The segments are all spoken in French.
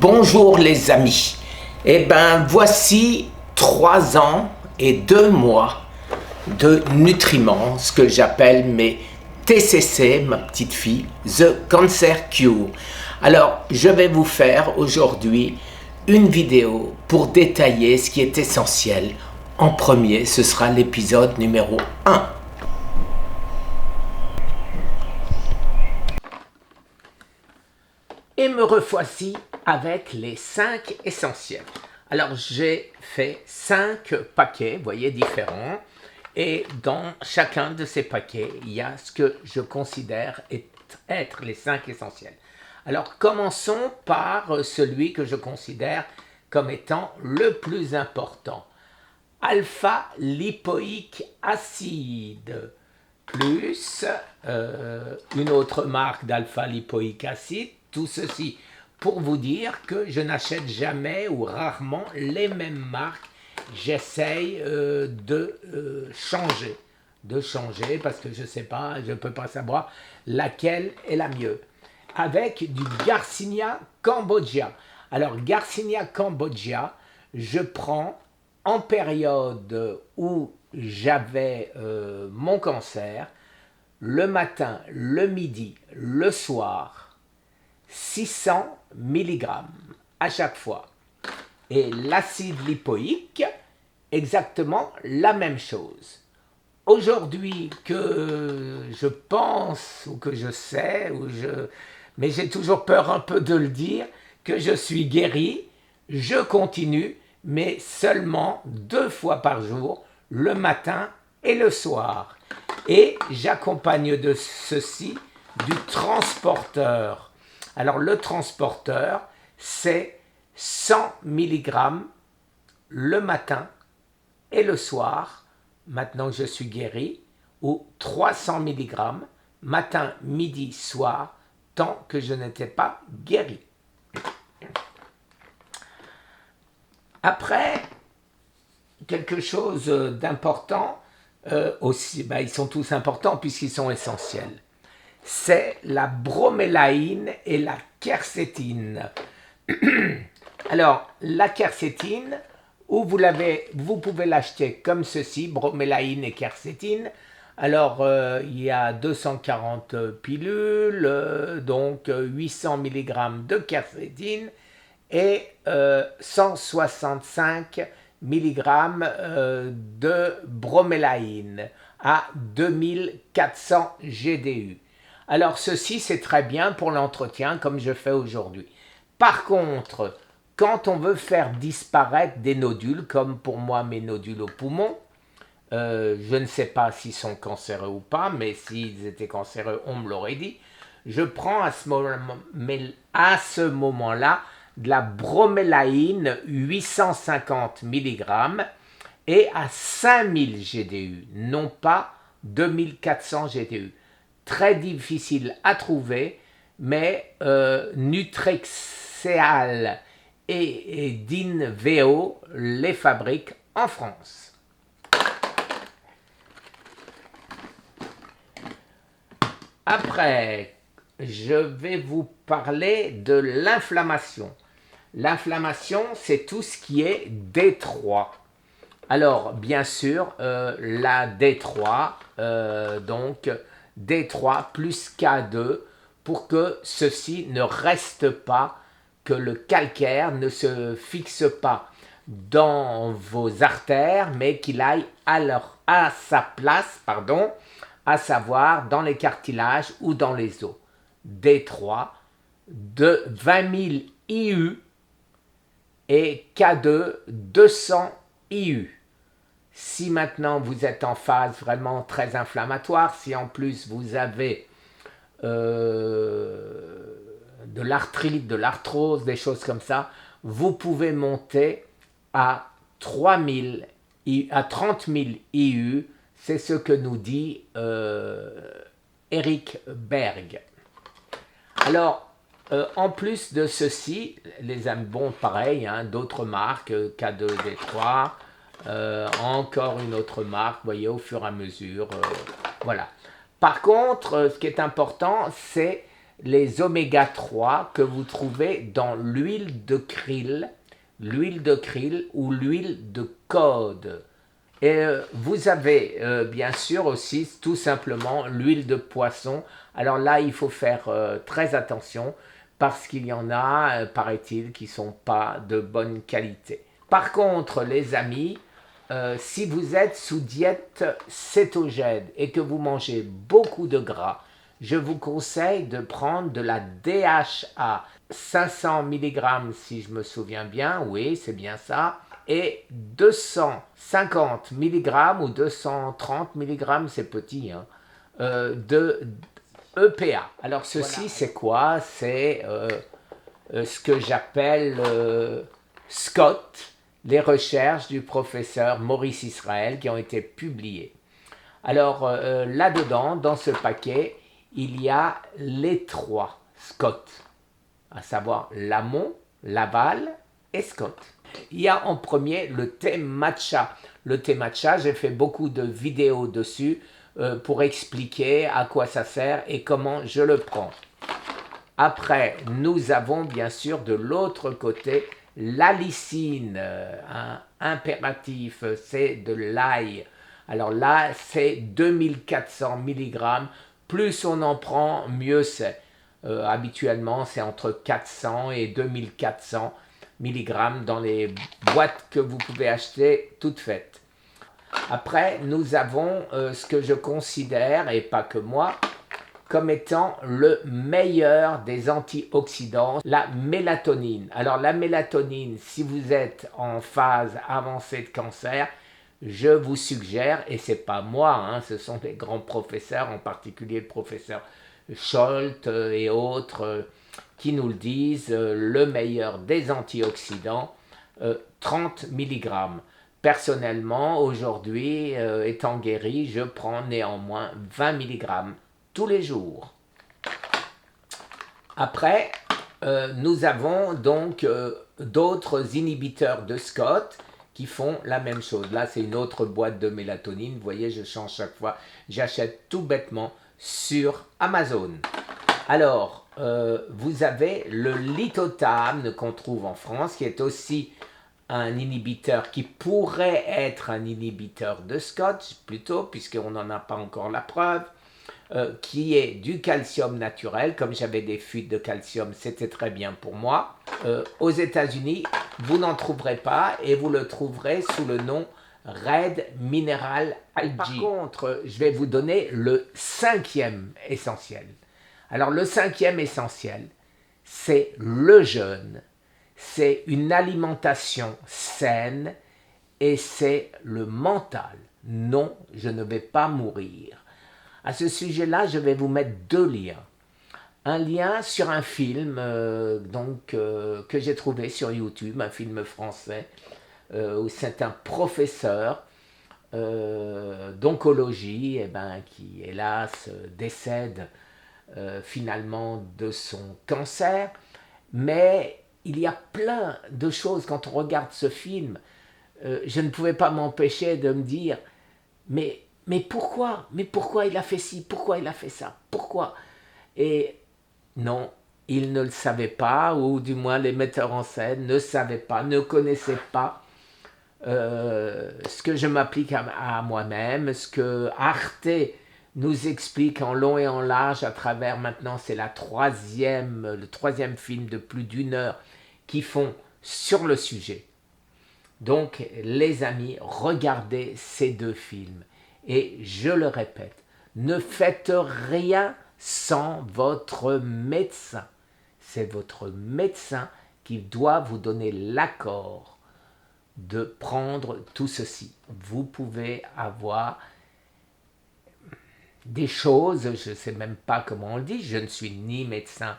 Bonjour les amis. Eh ben voici 3 ans et 2 mois de nutriments, ce que j'appelle mes TCC, ma petite fille, The Cancer Cure. Alors je vais vous faire aujourd'hui une vidéo pour détailler ce qui est essentiel. En premier, ce sera l'épisode numéro 1. Et me revoici avec les 5 essentiels. Alors j'ai fait 5 paquets, vous voyez, différents. Et dans chacun de ces paquets, il y a ce que je considère être les 5 essentiels. Alors commençons par celui que je considère comme étant le plus important. Alpha-lipoïque acide plus une autre marque d'alpha-lipoïque acide. Tout ceci pour vous dire que je n'achète jamais ou rarement les mêmes marques. J'essaye de changer parce que je ne sais pas, je ne peux pas savoir laquelle est la mieux. Avec du Garcinia Cambogia. Alors Garcinia Cambogia, je prends en période où j'avais mon cancer, le matin, le midi, le soir, 600 mg à chaque fois. Et l'acide lipoïque, exactement la même chose. Aujourd'hui que je pense, ou que je sais, mais j'ai toujours peur un peu de le dire, que je suis guéri, je continue, mais seulement 2 fois par jour, le matin et le soir. Et j'accompagne de ceci du transporteur. Alors le transporteur, c'est 100 mg le matin et le soir, maintenant que je suis guéri, ou 300 mg matin, midi, soir, tant que je n'étais pas guéri. Après, quelque chose d'important, aussi, ils sont tous importants puisqu'ils sont essentiels. C'est la bromélaïne et la quercétine. Alors, la quercétine, vous pouvez l'acheter comme ceci, bromélaïne et quercétine. Alors, il y a 240 pilules, donc 800 mg de quercétine et 165 mg de bromélaïne à 2400 GDU. Alors ceci c'est très bien pour l'entretien comme je fais aujourd'hui. Par contre, quand on veut faire disparaître des nodules, comme pour moi mes nodules au poumon, je ne sais pas s'ils sont cancéreux ou pas, mais s'ils étaient cancéreux, on me l'aurait dit. Je prends à ce moment-là de la bromélaïne 850 mg et à 5000 GDU, non pas 2400 GDU. Très difficile à trouver, mais Nutrexeal et Dinveo les fabriquent en France. Après, je vais vous parler de l'inflammation. L'inflammation, c'est tout ce qui est D3. Alors, bien sûr, la D3, donc D3 plus K2 pour que ceci ne reste pas, que le calcaire ne se fixe pas dans vos artères, mais qu'il aille à sa place, à savoir dans les cartilages ou dans les os. D3 de 20 000 IU et K2 200 IU. Si maintenant vous êtes en phase vraiment très inflammatoire, si en plus vous avez de l'arthrite, de l'arthrose, des choses comme ça, vous pouvez monter à 30 000 IU. C'est ce que nous dit Eric Berg. Alors, en plus de ceci, les amis, bon, pareil, d'autres marques, K2D3, encore une autre marque, vous voyez, au fur et à mesure, voilà. Par contre, ce qui est important, c'est les oméga 3 que vous trouvez dans l'huile de krill ou l'huile de cod. Et vous avez bien sûr aussi tout simplement l'huile de poisson. Alors là, il faut faire très attention parce qu'il y en a, paraît-il, qui ne sont pas de bonne qualité. Par contre, les amis, si vous êtes sous diète cétogène et que vous mangez beaucoup de gras, je vous conseille de prendre de la DHA, 500 mg si je me souviens bien, oui, c'est bien ça, et 250 mg ou 230 mg, c'est petit, hein, de EPA. Alors ceci, voilà. C'est quoi? C'est ce que j'appelle Scott, les recherches du professeur Maurice Israël qui ont été publiées. Alors là-dedans, dans ce paquet, il y a les 3 Scott, à savoir l'amont, l'aval et Scott. Il y a en premier le thé matcha. Le thé matcha, j'ai fait beaucoup de vidéos dessus pour expliquer à quoi ça sert et comment je le prends. Après, nous avons bien sûr de l'autre côté l'alicine, un impératif, c'est de l'ail. Alors là, c'est 2400 mg. Plus on en prend, mieux c'est. Habituellement, c'est entre 400 et 2400 mg dans les boîtes que vous pouvez acheter toutes faites. Après, nous avons ce que je considère, et pas que moi, comme étant le meilleur des antioxydants, la mélatonine. Alors la mélatonine, si vous êtes en phase avancée de cancer, je vous suggère, et c'est pas moi, hein, ce sont des grands professeurs, en particulier le professeur Scholt et autres, qui nous le disent, le meilleur des antioxydants, 30 mg. Personnellement, aujourd'hui, étant guéri, je prends néanmoins 20 mg tous les jours. Après, nous avons donc d'autres inhibiteurs de Scott qui font la même chose. Là, c'est une autre boîte de mélatonine. Vous voyez, je change chaque fois. J'achète tout bêtement sur Amazon. Alors, vous avez le Litotam qu'on trouve en France, qui est aussi un inhibiteur qui pourrait être un inhibiteur de Scott, plutôt, puisqu'on n'en a pas encore la preuve, qui est du calcium naturel. Comme j'avais des fuites de calcium, c'était très bien pour moi. Aux États-Unis, vous n'en trouverez pas et vous le trouverez sous le nom Red Mineral Algae. Par contre, je vais vous donner le 5e essentiel. Alors, le 5e essentiel, c'est le jeûne, c'est une alimentation saine et c'est le mental. Non, je ne vais pas mourir. À ce sujet-là, je vais vous mettre 2 liens. Un lien sur un film que j'ai trouvé sur YouTube, un film français, où c'est un professeur d'oncologie qui, hélas, décède finalement de son cancer. Mais il y a plein de choses, quand on regarde ce film, je ne pouvais pas m'empêcher de me dire, mais pourquoi? Mais pourquoi il a fait ci? Pourquoi il a fait ça? Pourquoi? Et non, il ne le savait pas, ou du moins les metteurs en scène ne savaient pas, ne connaissaient pas ce que je m'applique à moi-même, ce que Arte nous explique en long et en large à travers, maintenant c'est le 3e film de plus d'1 heure qu'ils font sur le sujet. Donc les amis, regardez ces 2 films. Et je le répète, ne faites rien sans votre médecin. C'est votre médecin qui doit vous donner l'accord de prendre tout ceci. Vous pouvez avoir des choses, je ne sais même pas comment on le dit, je ne suis ni médecin,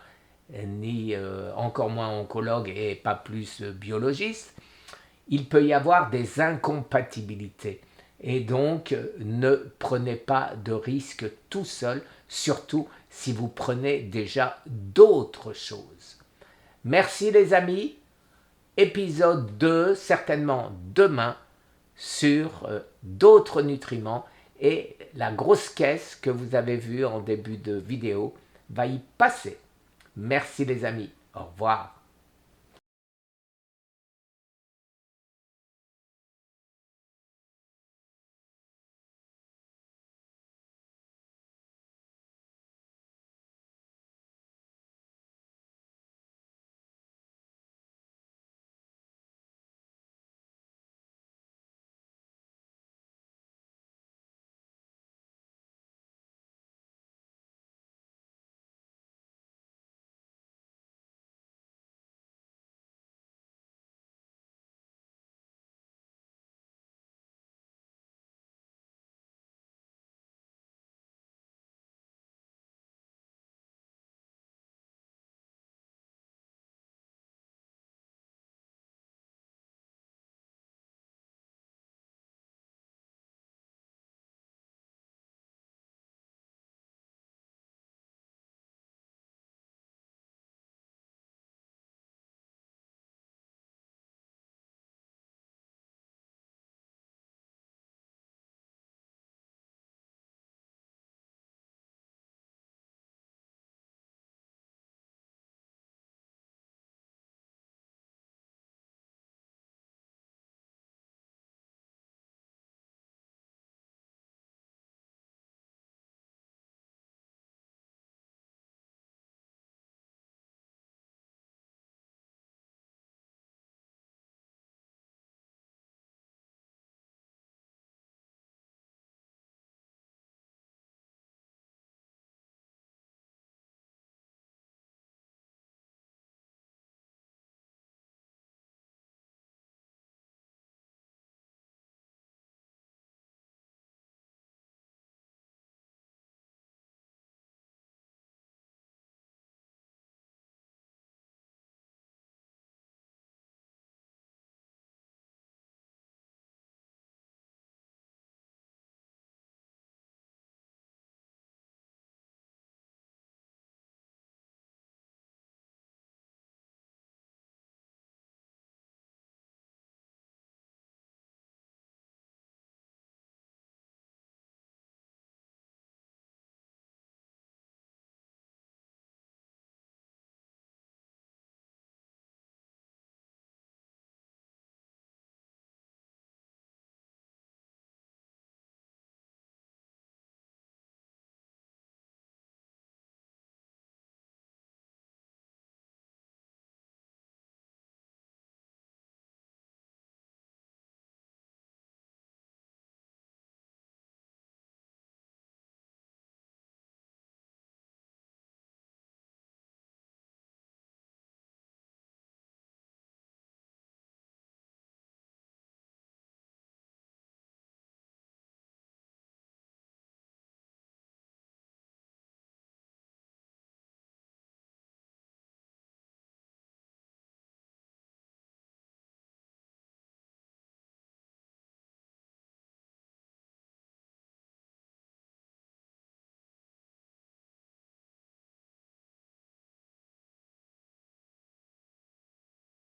ni encore moins oncologue et pas plus biologiste. Il peut y avoir des incompatibilités. Et donc, ne prenez pas de risques tout seul, surtout si vous prenez déjà d'autres choses. Merci les amis. Épisode 2, certainement demain, sur d'autres nutriments. Et la grosse caisse que vous avez vue en début de vidéo va y passer. Merci les amis. Au revoir.